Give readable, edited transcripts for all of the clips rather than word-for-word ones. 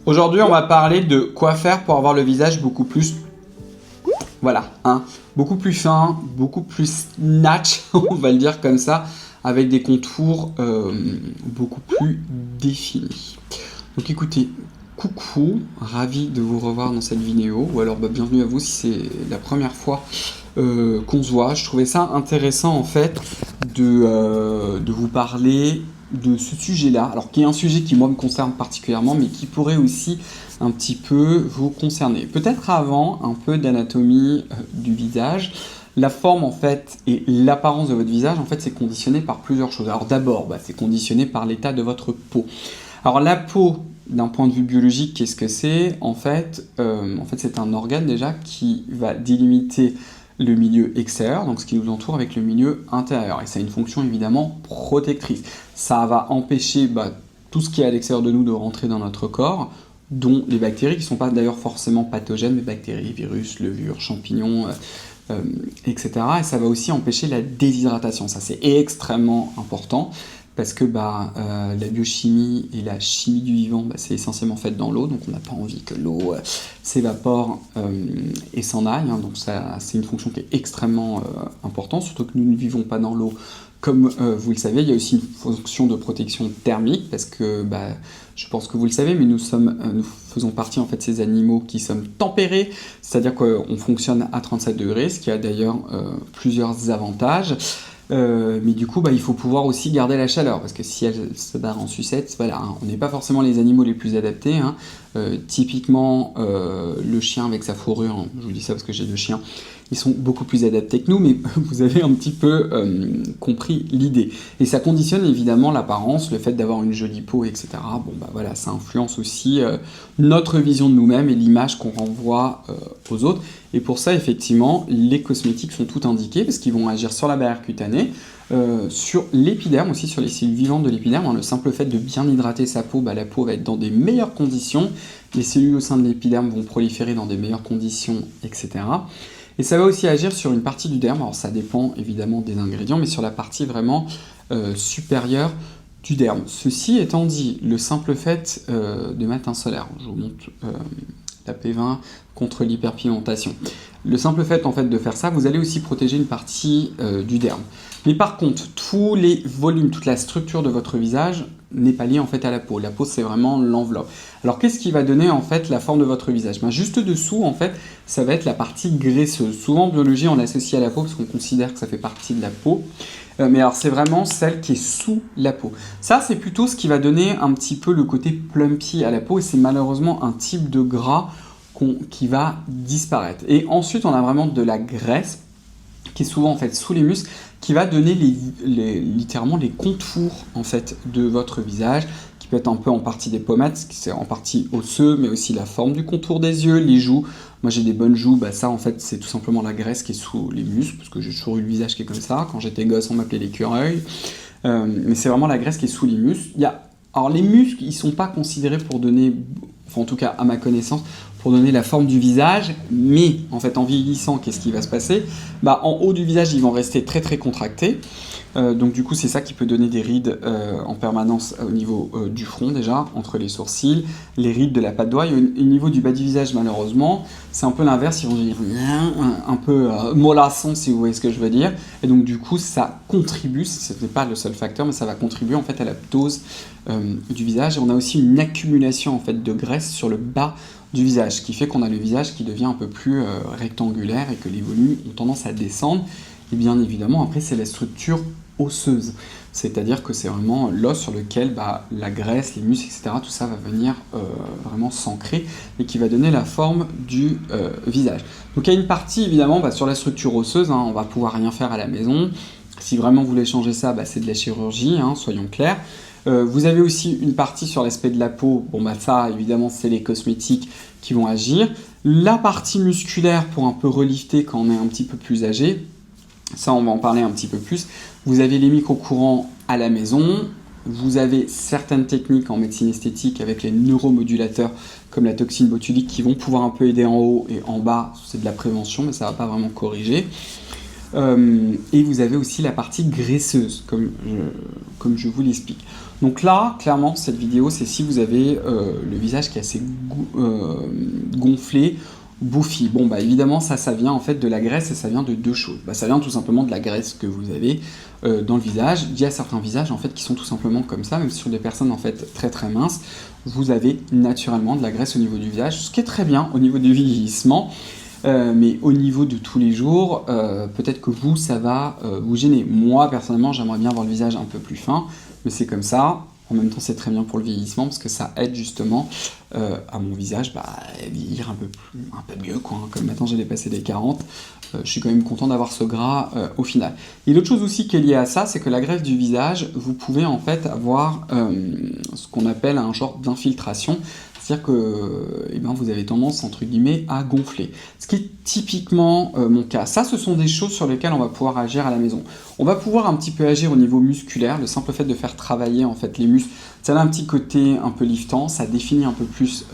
Aujourd'hui, on va parler de quoi faire pour avoir le visage beaucoup plus, voilà, beaucoup plus fin, beaucoup plus snatch, on va le dire comme ça, avec des contours beaucoup plus définis. Donc écoutez, coucou, ravi de vous revoir dans cette vidéo, ou alors bienvenue à vous si c'est la première fois qu'on se voit. Je trouvais ça intéressant en fait de vous parler de ce sujet-là, alors qui est un sujet qui moi me concerne particulièrement, mais qui pourrait aussi un petit peu vous concerner. Peut-être avant un peu d'anatomie du visage. La forme en fait et l'apparence de votre visage en fait c'est conditionné par plusieurs choses. Alors d'abord c'est conditionné par l'état de votre peau. Alors la peau d'un point de vue biologique, qu'est-ce que c'est en fait, c'est un organe déjà qui va délimiter le milieu extérieur, donc ce qui nous entoure, avec le milieu intérieur. Et ça a une fonction évidemment protectrice. Ça va empêcher tout ce qui est à l'extérieur de nous de rentrer dans notre corps, dont les bactéries, qui ne sont pas d'ailleurs forcément pathogènes, mais bactéries, virus, levures, champignons, etc. Et ça va aussi empêcher la déshydratation. Ça c'est extrêmement important. Parce que la biochimie et la chimie du vivant, c'est essentiellement fait dans l'eau, donc on n'a pas envie que l'eau s'évapore et s'en aille, donc ça, c'est une fonction qui est extrêmement importante, surtout que nous ne vivons pas dans l'eau, comme vous le savez. Il y a aussi une fonction de protection thermique, parce que je pense que vous le savez, mais nous faisons partie en fait de ces animaux qui sommes tempérés, c'est-à-dire qu'on fonctionne à 37 degrés, ce qui a d'ailleurs plusieurs avantages. Mais du coup, il faut pouvoir aussi garder la chaleur, parce que si elle se barre en sucette, voilà, on n'est pas forcément les animaux les plus adaptés. Typiquement, le chien avec sa fourrure, je vous dis ça parce que j'ai 2 chiens, ils sont beaucoup plus adaptés que nous, mais vous avez un petit peu compris l'idée. Et ça conditionne évidemment l'apparence, le fait d'avoir une jolie peau, etc. Voilà, ça influence aussi notre vision de nous-mêmes et l'image qu'on renvoie aux autres. Et pour ça, effectivement, les cosmétiques sont tout indiqués, parce qu'ils vont agir sur la barrière cutanée, sur l'épiderme aussi, sur les cellules vivantes de l'épiderme. Le simple fait de bien hydrater sa peau, la peau va être dans des meilleures conditions, les cellules au sein de l'épiderme vont proliférer dans des meilleures conditions, etc. Et ça va aussi agir sur une partie du derme, alors ça dépend évidemment des ingrédients, mais sur la partie vraiment supérieure du derme. Ceci étant dit, le simple fait de mettre un solaire, je vous montre la P20 contre l'hyperpigmentation. Le simple fait en fait de faire ça, vous allez aussi protéger une partie du derme. Mais par contre, tous les volumes, toute la structure de votre visage n'est pas liée en fait à la peau. La peau, c'est vraiment l'enveloppe. Alors qu'est-ce qui va donner en fait la forme de votre visage? Juste dessous en fait, ça va être la partie graisseuse. Souvent en biologie, on l'associe à la peau parce qu'on considère que ça fait partie de la peau. Mais alors c'est vraiment celle qui est sous la peau. Ça, c'est plutôt ce qui va donner un petit peu le côté plumpy à la peau, et c'est malheureusement un type de gras qui va disparaître. Et ensuite, on a vraiment de la graisse qui est souvent en fait sous les muscles, qui va donner littéralement les contours en fait de votre visage, qui peut être un peu en partie des pommettes, c'est en partie osseux, mais aussi la forme du contour des yeux, les joues. Moi j'ai des bonnes joues, ça en fait c'est tout simplement la graisse qui est sous les muscles, parce que j'ai toujours eu le visage qui est comme ça. Quand j'étais gosse, on m'appelait l'écureuil, mais c'est vraiment la graisse qui est sous les muscles. Alors les muscles, ils sont pas considérés pour donner, enfin en tout cas à ma connaissance, pour donner la forme du visage, mais en fait en vieillissant, qu'est-ce qui va se passer? En haut du visage, ils vont rester très très contractés, donc du coup c'est ça qui peut donner des rides en permanence au niveau du front déjà, entre les sourcils, les rides de la patte d'oie, et au niveau du bas du visage malheureusement, c'est un peu l'inverse, ils vont devenir un peu mollassons si vous voyez ce que je veux dire, et donc du coup ça contribue, ce n'est pas le seul facteur, mais ça va contribuer en fait à la ptose du visage, et on a aussi une accumulation en fait de graisse sur le bas du visage, ce qui fait qu'on a le visage qui devient un peu plus rectangulaire et que les volumes ont tendance à descendre. Et bien évidemment, après, c'est la structure osseuse, c'est-à-dire que c'est vraiment l'os sur lequel la graisse, les muscles, etc., tout ça va venir vraiment s'ancrer et qui va donner la forme du visage. Donc il y a une partie évidemment sur la structure osseuse, on va pouvoir rien faire à la maison. Si vraiment vous voulez changer ça, c'est de la chirurgie, soyons clairs. Vous avez aussi une partie sur l'aspect de la peau, ça évidemment c'est les cosmétiques qui vont agir. La partie musculaire pour un peu relifter quand on est un petit peu plus âgé, ça on va en parler un petit peu plus. Vous avez les micro-courants à la maison, vous avez certaines techniques en médecine esthétique avec les neuromodulateurs comme la toxine botulique qui vont pouvoir un peu aider en haut et en bas, c'est de la prévention mais ça ne va pas vraiment corriger. Et vous avez aussi la partie graisseuse, comme je vous l'explique. Donc là, clairement, cette vidéo, c'est si vous avez le visage qui est assez gonflé, bouffi. Bon, bah évidemment, ça vient en fait de la graisse et ça vient de deux choses. Bah, ça vient tout simplement de la graisse que vous avez dans le visage. Il y a certains visages en fait qui sont tout simplement comme ça, même sur des personnes en fait très très minces, vous avez naturellement de la graisse au niveau du visage, ce qui est très bien au niveau du vieillissement. Mais au niveau de tous les jours, peut-être que vous, ça va vous gêner. Moi, personnellement, j'aimerais bien avoir le visage un peu plus fin, mais c'est comme ça. En même temps, c'est très bien pour le vieillissement, parce que ça aide justement à mon visage à vieillir un peu mieux, quoi. Comme maintenant j'ai dépassé les 40, je suis quand même content d'avoir ce gras au final. Et l'autre chose aussi qui est liée à ça, c'est que la graisse du visage, vous pouvez en fait avoir ce qu'on appelle un genre d'infiltration. C'est-à-dire que vous avez tendance, entre guillemets, à gonfler. Ce qui est typiquement mon cas. Ça, ce sont des choses sur lesquelles on va pouvoir agir à la maison. On va pouvoir un petit peu agir au niveau musculaire. Le simple fait de faire travailler en fait les muscles, ça a un petit côté un peu liftant, ça définit un peu plus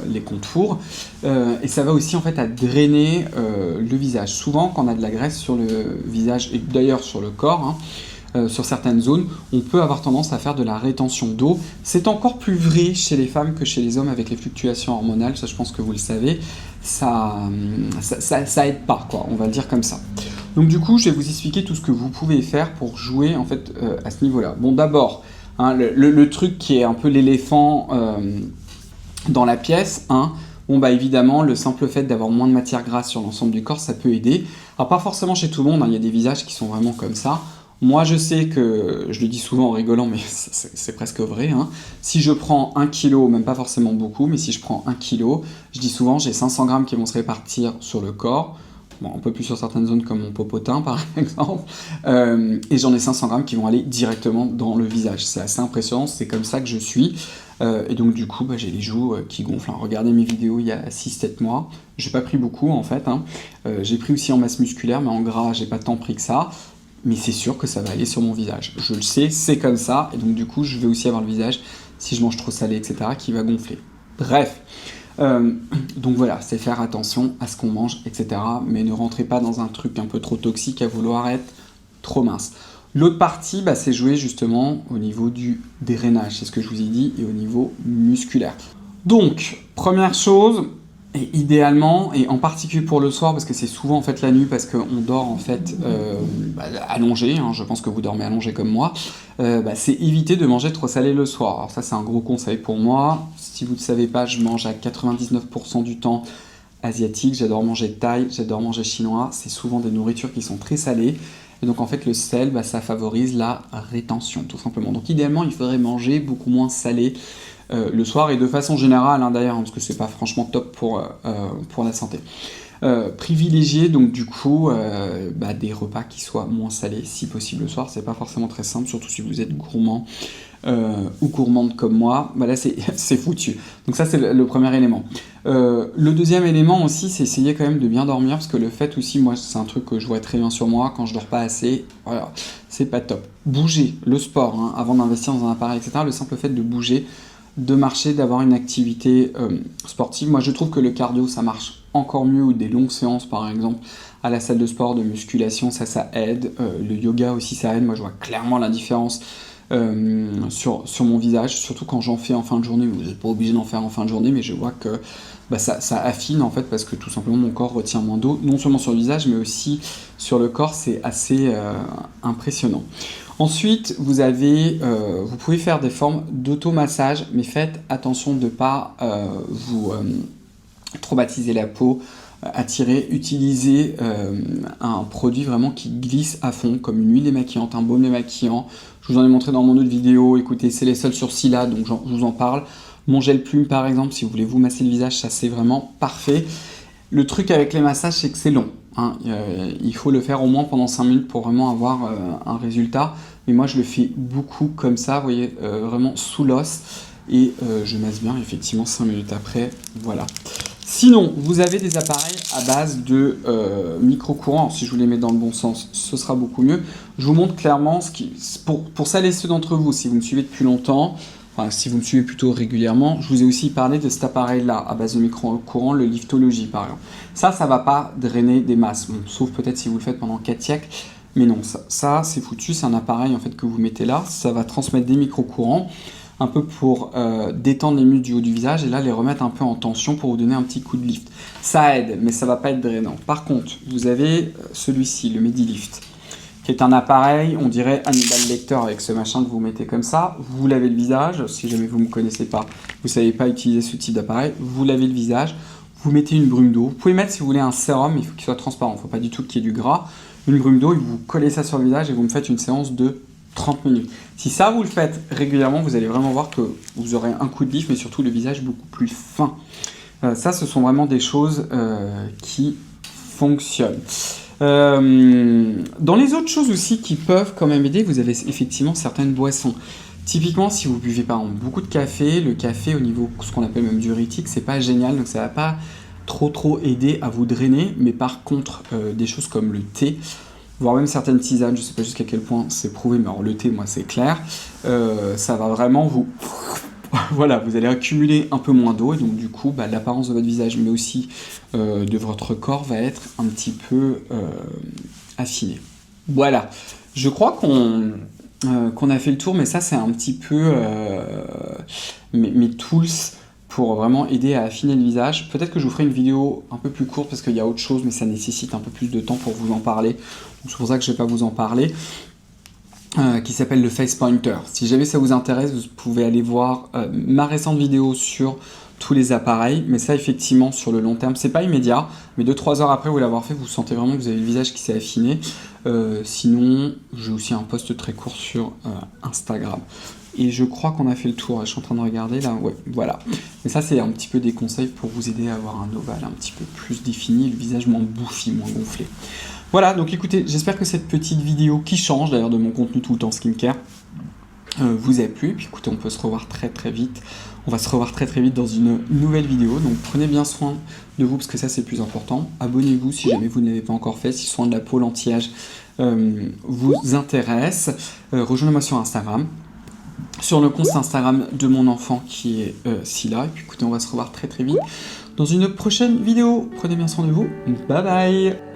les contours. Et ça va aussi en fait à drainer le visage. Souvent, quand on a de la graisse sur le visage, et d'ailleurs sur le corps, sur certaines zones, on peut avoir tendance à faire de la rétention d'eau. C'est encore plus vrai chez les femmes que chez les hommes avec les fluctuations hormonales, ça je pense que vous le savez, ça aide pas, quoi, on va le dire comme ça. Donc du coup, je vais vous expliquer tout ce que vous pouvez faire pour jouer en fait à ce niveau-là. Bon, d'abord, le truc qui est un peu l'éléphant dans la pièce, bon bah évidemment, le simple fait d'avoir moins de matière grasse sur l'ensemble du corps, ça peut aider. Alors pas forcément chez tout le monde, il y a des visages qui sont vraiment comme ça. Moi, je sais que, je le dis souvent en rigolant, mais c'est presque vrai, si je prends 1 kg, même pas forcément beaucoup, mais si je prends 1 kg, je dis souvent, j'ai 500 grammes qui vont se répartir sur le corps, bon, un peu plus sur certaines zones comme mon popotin par exemple, et j'en ai 500 grammes qui vont aller directement dans le visage. C'est assez impressionnant, c'est comme ça que je suis, et donc du coup, j'ai les joues qui gonflent. Regardez mes vidéos il y a 6-7 mois, j'ai pas pris beaucoup en fait, j'ai pris aussi en masse musculaire, mais en gras, j'ai pas tant pris que ça. Mais c'est sûr que ça va aller sur mon visage. Je le sais, c'est comme ça, et donc du coup, je vais aussi avoir le visage, si je mange trop salé, etc., qui va gonfler. Bref, donc voilà, c'est faire attention à ce qu'on mange, etc., mais ne rentrez pas dans un truc un peu trop toxique à vouloir être trop mince. L'autre partie, c'est jouer justement au niveau du drainage, c'est ce que je vous ai dit, et au niveau musculaire. Donc, première chose, et idéalement, et en particulier pour le soir, parce que c'est souvent en fait la nuit, parce qu'on dort en fait allongé, je pense que vous dormez allongé comme moi, c'est éviter de manger trop salé le soir. Alors ça c'est un gros conseil pour moi, si vous ne savez pas, je mange à 99% du temps asiatique, j'adore manger thaï, j'adore manger chinois, c'est souvent des nourritures qui sont très salées, et donc en fait le sel, ça favorise la rétention tout simplement. Donc idéalement il faudrait manger beaucoup moins salé le soir, et de façon générale d'ailleurs, parce que c'est pas franchement top pour la santé. Privilégier donc du coup des repas qui soient moins salés si possible le soir, c'est pas forcément très simple, surtout si vous êtes gourmand ou gourmande comme moi, là c'est foutu. Donc ça c'est le premier élément. Le deuxième élément aussi, c'est essayer quand même de bien dormir, parce que le fait aussi, moi c'est un truc que je vois très bien sur moi, quand je dors pas assez, voilà, c'est pas top. Bouger, le sport, avant d'investir dans un appareil, etc., le simple fait de bouger, de marcher, d'avoir une activité sportive. Moi je trouve que le cardio ça marche encore mieux, ou des longues séances par exemple à la salle de sport, de musculation, ça aide. Le yoga aussi ça aide, moi je vois clairement la différence sur mon visage, surtout quand j'en fais en fin de journée. Vous n'êtes pas obligé d'en faire en fin de journée, mais je vois que ça affine en fait, parce que tout simplement mon corps retient moins d'eau, non seulement sur le visage mais aussi sur le corps, c'est assez impressionnant. Ensuite, vous pouvez faire des formes d'automassage, mais faites attention de ne pas vous traumatiser la peau, utilisez un produit vraiment qui glisse à fond, comme une huile démaquillante, un baume démaquillant. Je vous en ai montré dans mon autre vidéo, écoutez, c'est les seuls sur cils-là, donc je vous en parle. Mon gel plume par exemple, si vous voulez vous masser le visage, ça c'est vraiment parfait. Le truc avec les massages, c'est que c'est long. Il faut le faire au moins pendant 5 minutes pour vraiment avoir un résultat. Mais moi, je le fais beaucoup comme ça, vous voyez, vraiment sous l'os. Et je masse bien, effectivement, 5 minutes après, voilà. Sinon, vous avez des appareils à base de micro-courants. Si je vous les mets dans le bon sens, ce sera beaucoup mieux. Je vous montre clairement pour celles et ceux d'entre vous, si vous me suivez depuis longtemps, enfin, si vous me suivez plutôt régulièrement, je vous ai aussi parlé de cet appareil-là, à base de micro-courant, le Liftology par exemple. Ça va pas drainer des masses, bon, sauf peut-être si vous le faites pendant 4 siècles, mais non, ça c'est foutu, c'est un appareil en fait que vous mettez là, ça va transmettre des micro-courants, un peu pour détendre les muscles du haut du visage et là les remettre un peu en tension pour vous donner un petit coup de lift. Ça aide, mais ça va pas être drainant. Par contre, vous avez celui-ci, le MediLift, qui est un appareil, on dirait Hannibal Lecter avec ce machin que vous mettez comme ça. Vous lavez le visage, si jamais vous ne me connaissez pas, vous savez pas utiliser ce type d'appareil, vous lavez le visage, vous mettez une brume d'eau. Vous pouvez mettre si vous voulez un sérum, mais il faut qu'il soit transparent, il ne faut pas du tout qu'il y ait du gras. Une brume d'eau, et vous collez ça sur le visage et vous me faites une séance de 30 minutes. Si ça vous le faites régulièrement, vous allez vraiment voir que vous aurez un coup de lift, mais surtout le visage beaucoup plus fin. Ça, ce sont vraiment des choses qui fonctionnent. Dans les autres choses aussi qui peuvent quand même aider, vous avez effectivement certaines boissons. Typiquement, si vous buvez par exemple beaucoup de café, le café au niveau ce qu'on appelle même diurétique, c'est pas génial, donc ça va pas trop aider à vous drainer. Mais par contre, des choses comme le thé, voire même certaines tisanes, je sais pas jusqu'à quel point c'est prouvé, mais alors le thé, moi c'est clair, ça va vraiment vous... Voilà, vous allez accumuler un peu moins d'eau et donc du coup, l'apparence de votre visage, mais aussi de votre corps va être un petit peu affiné. Voilà, je crois qu'on a fait le tour, mais ça c'est un petit peu mes tools pour vraiment aider à affiner le visage. Peut-être que je vous ferai une vidéo un peu plus courte parce qu'il y a autre chose, mais ça nécessite un peu plus de temps pour vous en parler. Donc c'est pour ça que je ne vais pas vous en parler. Qui s'appelle le Face Pointer. Si jamais ça vous intéresse, vous pouvez aller voir ma récente vidéo sur tous les appareils, mais ça effectivement sur le long terme, c'est pas immédiat, mais 2-3 heures après vous l'avoir fait, vous sentez vraiment que vous avez le visage qui s'est affiné. Sinon, j'ai aussi un post très court sur Instagram. Et je crois qu'on a fait le tour, je suis en train de regarder là, ouais, voilà. Mais ça c'est un petit peu des conseils pour vous aider à avoir un ovale un petit peu plus défini, le visage moins bouffi, moins gonflé. Voilà, donc écoutez, j'espère que cette petite vidéo qui change d'ailleurs de mon contenu tout le temps skincare vous a plu. Puis écoutez, on peut se revoir très vite. On va se revoir très vite dans une nouvelle vidéo. Donc prenez bien soin de vous parce que ça c'est le plus important. Abonnez-vous si jamais vous ne l'avez pas encore fait, si le soin de la peau, l'anti-âge vous intéresse. Rejoignez-moi sur Instagram. Sur le compte Instagram de mon enfant qui est Scylla. Et puis écoutez, on va se revoir très vite dans une prochaine vidéo. Prenez bien soin de vous. Bye bye.